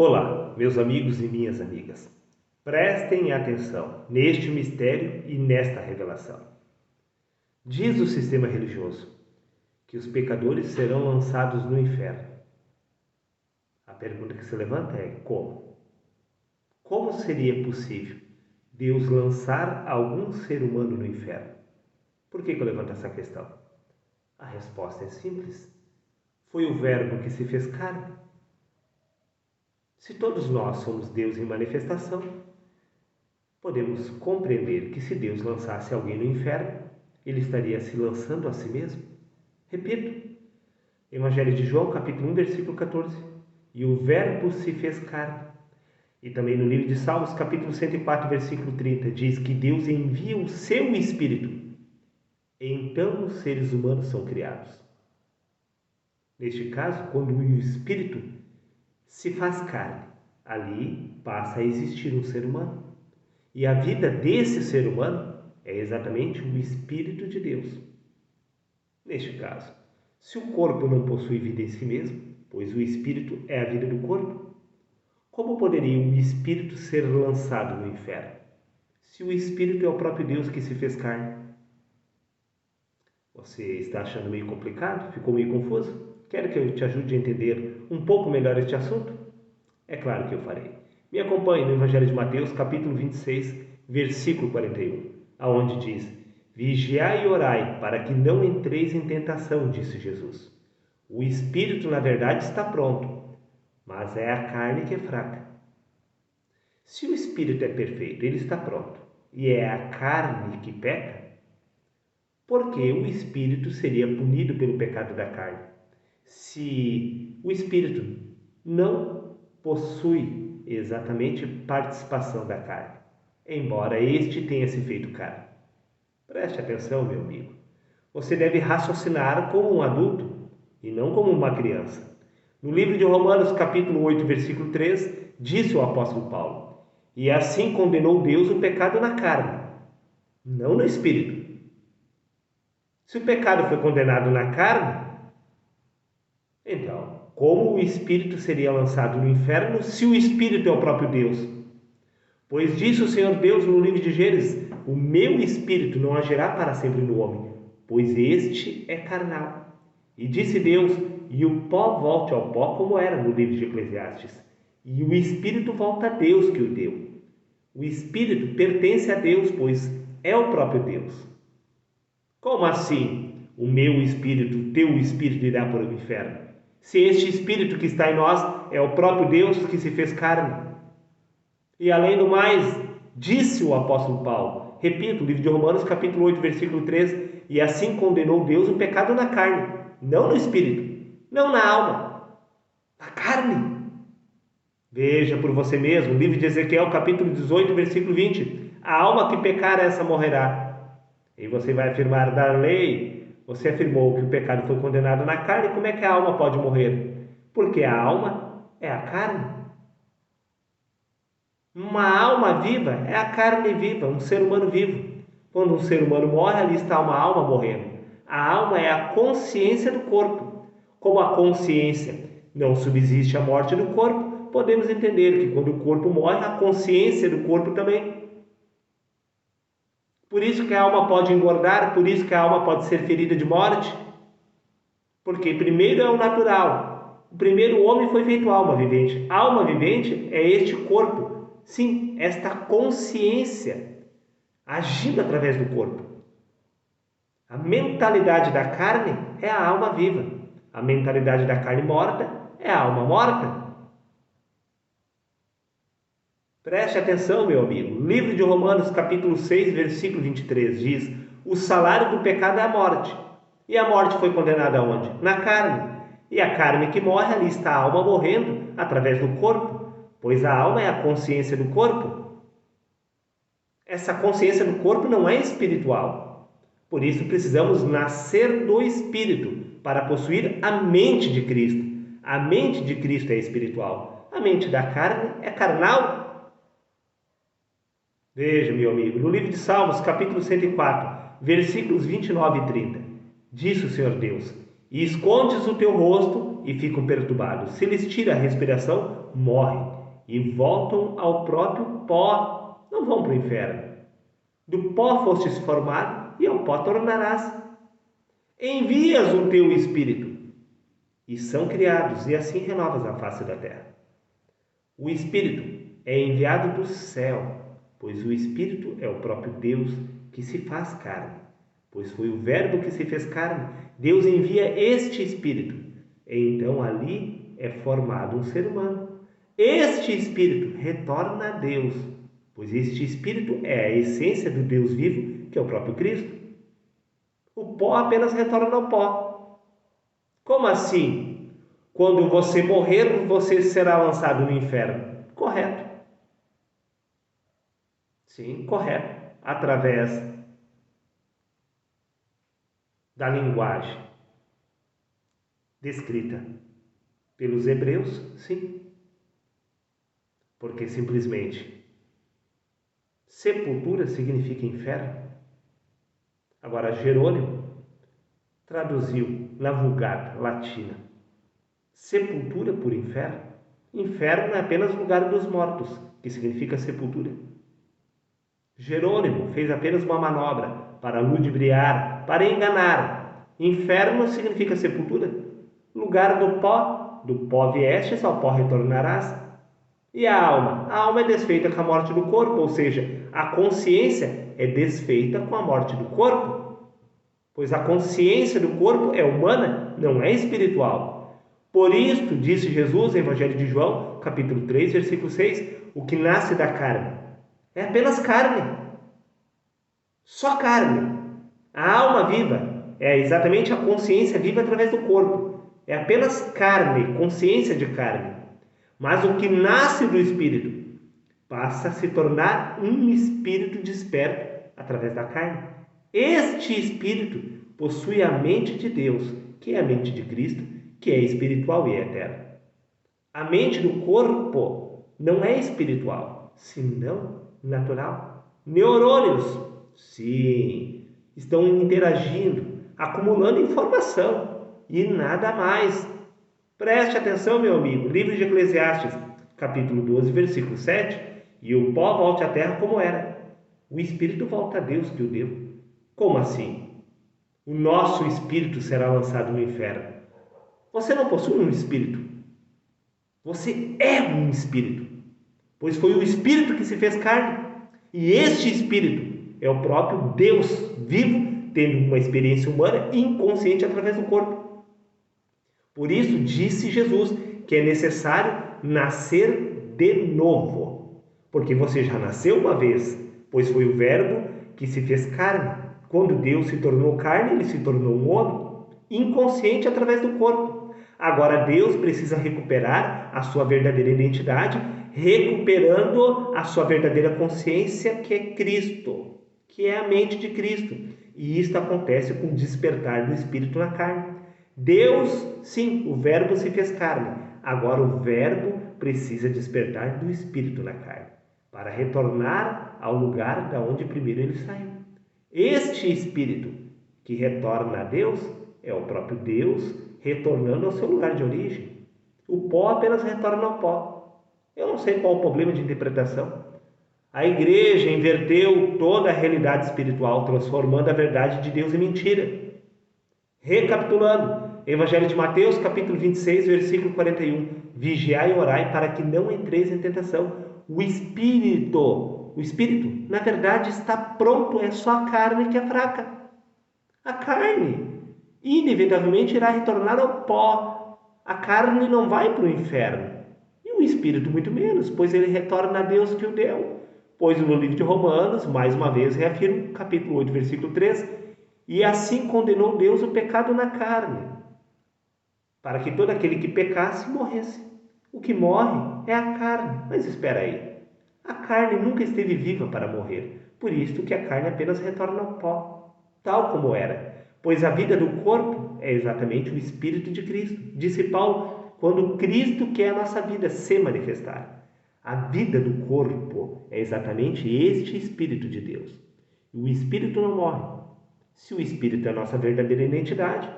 Olá, meus amigos e minhas amigas. Prestem atenção neste mistério e nesta revelação. Diz o sistema religioso que os pecadores serão lançados no inferno. A pergunta que se levanta é como? Como seria possível Deus lançar algum ser humano no inferno? Por que eu levanto essa questão? A resposta é simples. Foi o Verbo que se fez carne. Se todos nós somos Deus em manifestação, podemos compreender que se Deus lançasse alguém no inferno, ele estaria se lançando a si mesmo. Repito, Evangelho de João, capítulo 1, versículo 14. E o Verbo se fez carne. E também no livro de Salmos, capítulo 104, versículo 30, diz que Deus envia o seu Espírito. Então os seres humanos são criados. Neste caso, quando o Espírito se faz carne, ali passa a existir um ser humano. E a vida desse ser humano é exatamente o Espírito de Deus. Neste caso, se o corpo não possui vida em si mesmo, pois o Espírito é a vida do corpo, como poderia o Espírito ser lançado no inferno, se o Espírito é o próprio Deus que se fez carne? Você está achando meio complicado? Ficou meio confuso? Quer que eu te ajude a entender um pouco melhor este assunto? É claro que eu farei. Me acompanhe no Evangelho de Mateus, capítulo 26, versículo 41, aonde diz: Vigiai e orai, para que não entreis em tentação, disse Jesus. O espírito, na verdade, está pronto, mas é a carne que é fraca. Se o espírito é perfeito, ele está pronto, e é a carne que peca, por que o espírito seria punido pelo pecado da carne? Se o espírito não possui exatamente participação da carne, embora este tenha se feito carne. Preste atenção, meu amigo. Você deve raciocinar como um adulto e não como uma criança. No livro de Romanos, capítulo 8, versículo 3, disse o apóstolo Paulo: E assim condenou Deus o pecado na carne, não no espírito. Se o pecado foi condenado na carne, então, como o espírito seria lançado no inferno se o espírito é o próprio Deus? Pois disse o Senhor Deus no livro de Gênesis: O meu espírito não agirá para sempre no homem, pois este é carnal. E disse Deus: E o pó volte ao pó, como era no livro de Eclesiastes. E o espírito volta a Deus que o deu. O espírito pertence a Deus, pois é o próprio Deus. Como assim? O meu espírito, o teu espírito irá para o inferno? Se este espírito que está em nós é o próprio Deus que se fez carne. E além do mais, disse o apóstolo Paulo, repito, livro de Romanos, capítulo 8, versículo 3, e assim condenou Deus o pecado na carne, não no espírito, não na alma, na carne. Veja por você mesmo, livro de Ezequiel, capítulo 18, versículo 20, a alma que pecar, essa morrerá. E você vai afirmar, Darley, você afirmou que o pecado foi condenado na carne, como é que a alma pode morrer? Porque a alma é a carne. Uma alma viva é a carne viva, um ser humano vivo. Quando um ser humano morre, ali está uma alma morrendo. A alma é a consciência do corpo. Como a consciência não subsiste à morte do corpo, podemos entender que quando o corpo morre, a consciência do corpo também. Por isso que a alma pode engordar, por isso que a alma pode ser ferida de morte. Porque primeiro é o natural. O primeiro homem foi feito alma vivente. A alma vivente é este corpo. Sim, esta consciência agindo através do corpo. A mentalidade da carne é a alma viva. A mentalidade da carne morta é a alma morta. Preste atenção, meu amigo. Livro de Romanos, capítulo 6, versículo 23, diz: O salário do pecado é a morte. E a morte foi condenada aonde? Na carne. E a carne que morre, ali está a alma morrendo através do corpo, pois a alma é a consciência do corpo. Essa consciência do corpo não é espiritual. Por isso precisamos nascer do Espírito para possuir a mente de Cristo. A mente de Cristo é espiritual. A mente da carne é carnal. Veja, meu amigo, no livro de Salmos, capítulo 104, versículos 29 e 30, disse o Senhor Deus: E escondes o teu rosto come e ficam perturbados. Se lhes tira a respiração, morrem e voltam ao próprio pó. Não vão para o inferno. Do pó fostes formado e ao pó tornarás. Envias o teu espírito e são criados, e assim renovas a face da terra. O espírito é enviado do céu, pois o espírito é o próprio Deus que se faz carne. Pois foi o Verbo que se fez carne. Deus envia este espírito. E então ali é formado um ser humano. Este espírito retorna a Deus, pois este espírito é a essência do Deus vivo, que é o próprio Cristo. O pó apenas retorna ao pó. Como assim? Quando você morrer, você será lançado no inferno. Correto. Sim, correto. Através da linguagem descrita pelos hebreus, sim. Porque simplesmente sepultura significa inferno. Agora, Jerônimo traduziu na Vulgata Latina sepultura por inferno. Inferno é apenas lugar dos mortos, que significa sepultura. Jerônimo fez apenas uma manobra para ludibriar, para enganar. Inferno significa sepultura. Lugar do pó viestes, ao pó retornarás. E a alma? A alma é desfeita com a morte do corpo, ou seja, a consciência é desfeita com a morte do corpo. Pois a consciência do corpo é humana, não é espiritual. Por isto, disse Jesus, no Evangelho de João, capítulo 3, versículo 6, o que nasce da carne é apenas carne. Só carne. A alma viva é exatamente a consciência viva através do corpo. É apenas carne, consciência de carne. Mas o que nasce do espírito passa a se tornar um espírito desperto através da carne. Este espírito possui a mente de Deus, que é a mente de Cristo, que é espiritual e eterna. A mente do corpo não é espiritual, senão natural. Neurônios, sim, estão interagindo, acumulando informação e nada mais. Preste atenção, meu amigo, livro de Eclesiastes, capítulo 12, versículo 7, e o pó volte à terra como era. O espírito volta a Deus que o deu. Como assim? O nosso espírito será lançado no inferno. Você não possui um espírito. Você é um espírito, pois foi o espírito que se fez carne. E este espírito é o próprio Deus vivo, tendo uma experiência humana inconsciente através do corpo. Por isso disse Jesus que é necessário nascer de novo, porque você já nasceu uma vez, pois foi o Verbo que se fez carne. Quando Deus se tornou carne, ele se tornou um homem, inconsciente através do corpo. Agora Deus precisa recuperar a sua verdadeira identidade, recuperando a sua verdadeira consciência, que é Cristo, que é a mente de Cristo. E isto acontece com o despertar do Espírito na carne. Deus, sim, o Verbo se fez carne. Agora o Verbo precisa despertar do Espírito na carne, para retornar ao lugar da onde primeiro ele saiu. Este Espírito que retorna a Deus é o próprio Deus retornando ao seu lugar de origem. O pó apenas retorna ao pó. Eu não sei qual o problema de interpretação. A igreja inverteu toda a realidade espiritual, transformando a verdade de Deus em mentira. Recapitulando, Evangelho de Mateus, capítulo 26, versículo 41. Vigiai e orai para que não entreis em tentação. O Espírito, na verdade, está pronto, é só a carne que é fraca. A carne, inevitavelmente, irá retornar ao pó. A carne não vai para o inferno. E o Espírito muito menos, pois ele retorna a Deus que o deu. Pois no livro de Romanos, mais uma vez, reafirma, capítulo 8, versículo 3, e assim condenou Deus o pecado na carne, para que todo aquele que pecasse morresse. O que morre é a carne. Mas espera aí, a carne nunca esteve viva para morrer, por isso que a carne apenas retorna ao pó, tal como era, pois a vida do corpo é exatamente o Espírito de Cristo. Disse Paulo, quando Cristo, que é a nossa vida, se manifestar. A vida do corpo é exatamente este Espírito de Deus. E o Espírito não morre. Se o Espírito é a nossa verdadeira identidade,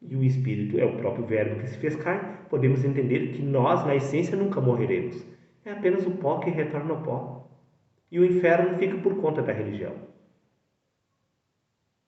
e o Espírito é o próprio Verbo que se fez carne, podemos entender que nós, na essência, nunca morreremos. É apenas o pó que retorna ao pó. E o inferno fica por conta da religião.